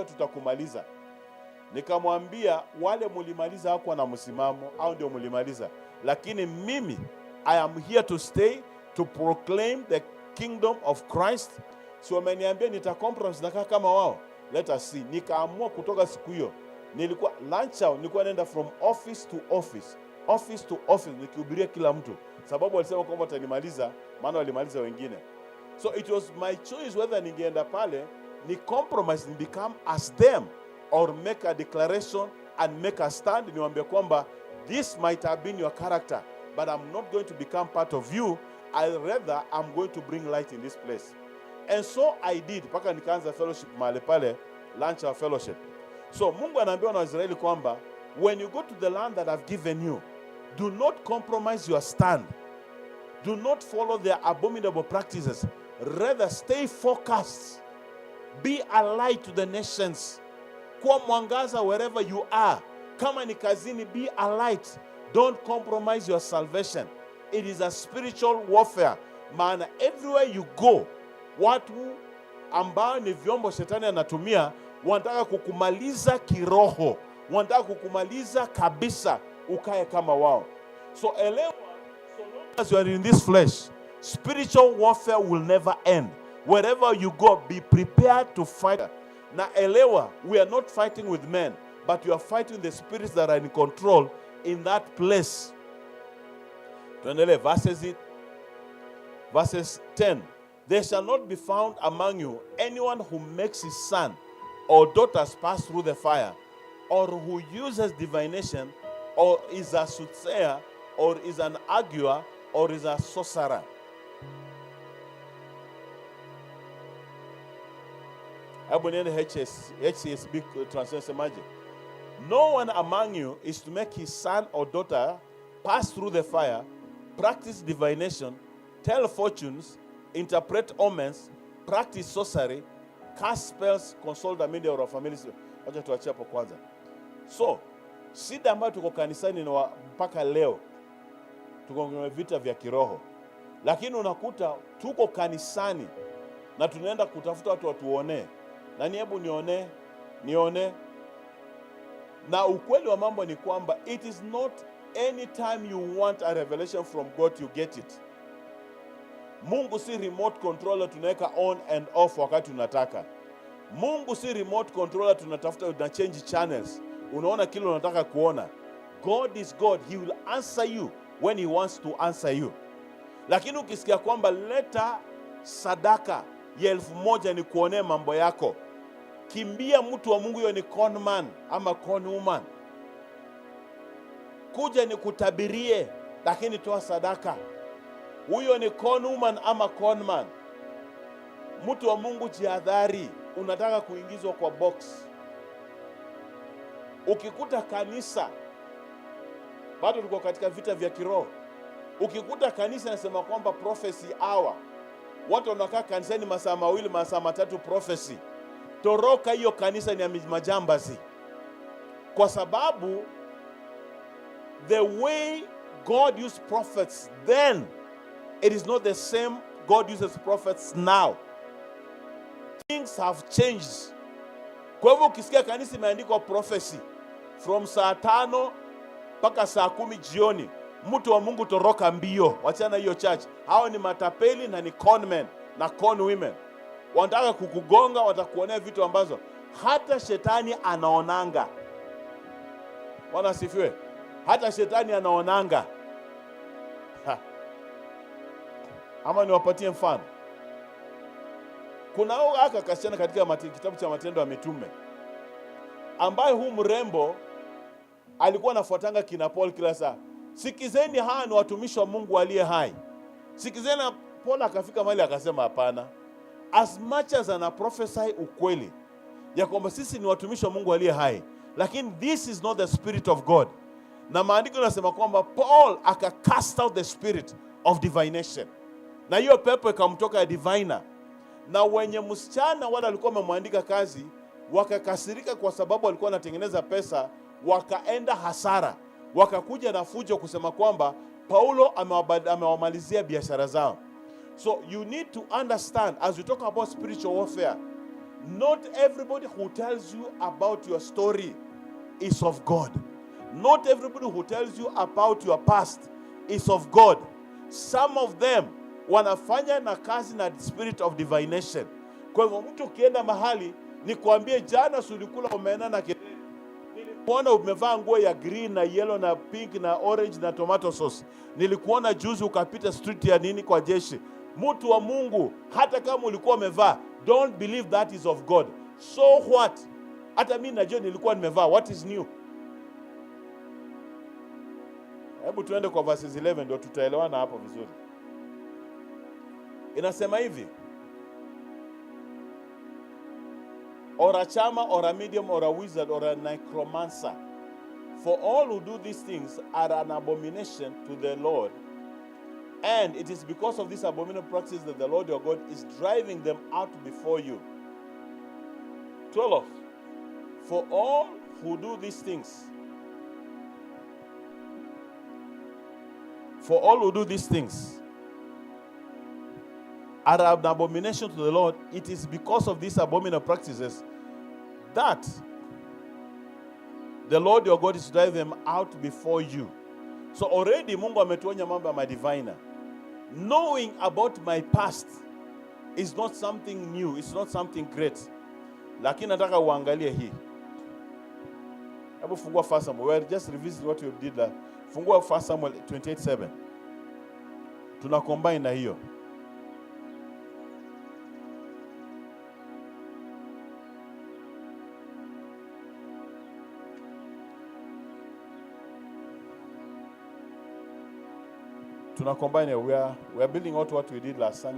leo tutakumaliza. Nikamwambia wale mulimaliza hakuwa na msimamo, au ndio mulimaliza. Lakini mimi, I am here to stay, to proclaim the kingdom of Christ. So wameniambia nitacompromise nakaa kama wao. Let us see. Nikaamua kutoka siku hiyo. Nilikuwa lunch hour, nilikuwa naenda from office to office. Office to office, nikihubiria kila mtu. Sababu walisema kwamba watanimaliza, maana walimaliza wengine. So it was my choice whether ningeenda pale, ni compromise, ni become as them, or make a declaration and make a stand. Niwaambia kwamba this might have been your character, but I'm not going to become part of you. Rather, I'm going to bring light in this place. And so I did. Paka nikaanza fellowship mahali pale, lunch hour fellowship. So Mungu anaambia na Israeli kwamba when you go to the land that I've given you, do not compromise your stand. Do not follow their abominable practices. Rather, stay focused. Be a light to the nations. Kuwa mwangaza wherever you are. Kama ni kazini, be a light. Don't compromise your salvation. It is a spiritual warfare. Maana everywhere you go, watu ambao ni vyombo shetani anatumia, wanataka kukumaliza kiroho. Wanataka kukumaliza kabisa, ukae kama wao. So elewa, so long as you are in this flesh, spiritual warfare will never end. Wherever you go, be prepared to fight. Na elewa, we are not fighting with men, but you are fighting the spirits that are in control in that place. Tuendelee, verses 10. There shall not be found among you anyone who makes his son or daughters pass through the fire, or who uses divination, or is a soothsayer, or is an arguer, or is a sorcerer. HCSB translation imagine. No one among you is to make his son or daughter pass through the fire, practice divination, tell fortunes, interpret omens, practice sorcery, cast spells, consult the media or family. Acha tuachie hapo kwanza. So, shida ambayo tuko kanisani na mpaka leo tuko kwenye vita vya kiroho. Lakini unakuta tuko kanisani na tunaenda kutafuta watu watuone. Nani hebu nione. Na ukweli wa mambo ni kwamba it is not any time you want a revelation from God you get it. Mungu si remote controller tunaweka on and off wakati unataka. Mungu si remote controller tunatafuta una change channels. Unaona kile unataka kuona. God is God. He will answer you when he wants to answer you. Lakini ukisikia kwamba leta sadaka ya 1,000 ni kuonea mambo yako, kimbia mtu wa Mungu, hiyo ni con man ama con woman. Kuja ni kutabirie, lakini toa sadaka. Huyo ni con woman ama con man. Mtu wa Mungu jihadhari, unataka kuingizwa kwa box. Ukikuta kanisa, bado tuko katika vita vya kiroho. Ukikuta kanisa nasema kwamba prophecy hour, watu wanakaa kanisani masaa 2 masaa 3 prophecy, toroka hiyo kanisa ni ya majambazi. Kwa sababu the way God used prophets then, it is not the same God uses prophets now. Things have changed. Kwa hivyo ukisikia kanisa imeandikwa prophecy from saa 5 mpaka saa 10 jioni, mtu wa Mungu toroka mbio, wachana hiyo church. Hao ni matapeli na ni con men na con women. Wanataka kukugonga, watakuonea vitu ambazo hata shetani anaonanga. Bwana asifiwe. Hata shetani anaonanga. Ama niwapatie mfano. Kuna aka kasichana katika kitabu cha Matendo ya Mitume, ambaye huu mrembo alikuwa anafuatanga kina Paul kila saa. Sikizeni, hawa ni watumishi wa Mungu aliye hai. Sikizeni. Paul akafika mahali akasema hapana. As much as ana prophesy ukweli ya kwamba sisi ni watumishi wa Mungu aliye hai, lakini this is not the spirit of God. Na maandiko yanasema kwamba Paul cast out the spirit of divination. Na hiyo pepo ikamtoka ya diviner. Na wenye msichana wale walikuwa wamemwandika kazi wakakasirika kwa sababu walikuwa wanatengeneza pesa, wakaenda hasara. Wakakuja na fujo kusema kwamba Paulo amewamalizia biashara zao. So you need to understand, as we talk about spiritual warfare, Not everybody who tells you about your story is of God. Not everybody who tells you about your past is of God. Some of them wanafanya na kazi na spirit of divination. Kwa hivyo mtu ukienda mahali nikwambie, jana sulikula umeenda na kelele, nilikuona umevaa nguo ya green na yellow na pink na orange na tomato sauce, nilikuona juzi ukapita street ya nini kwa jeshi. Mtu wa Mungu, hata kama ulikuwa umevaa, don't believe that is of God. So what? Hata mimi najua nilikuwa nimevaa. What is new? Hebu tuende kwa verses 11 ndio tutaelewana hapo vizuri. Inasema hivi: or a charmer, or a medium, or a wizard, or a necromancer. For all who do these things are an abomination to the Lord. And it is because of this abominable practice that the Lord your God is driving them out before you. 12. For all who do these things, are an abomination to the Lord. It is because of these abominable practices that the Lord your God is driving them out before you. So already Mungu ametuonya mambo ya madiviner. Knowing about my past is not something new, it's not something great. Lakini nataka uangalie hii. Hebu fungua 1 Samuel. We're just revisit what we did there. Fungua 1 Samuel 28:7. Tuna combine na hiyo. Tuna combine. We are building out what we did last Sunday.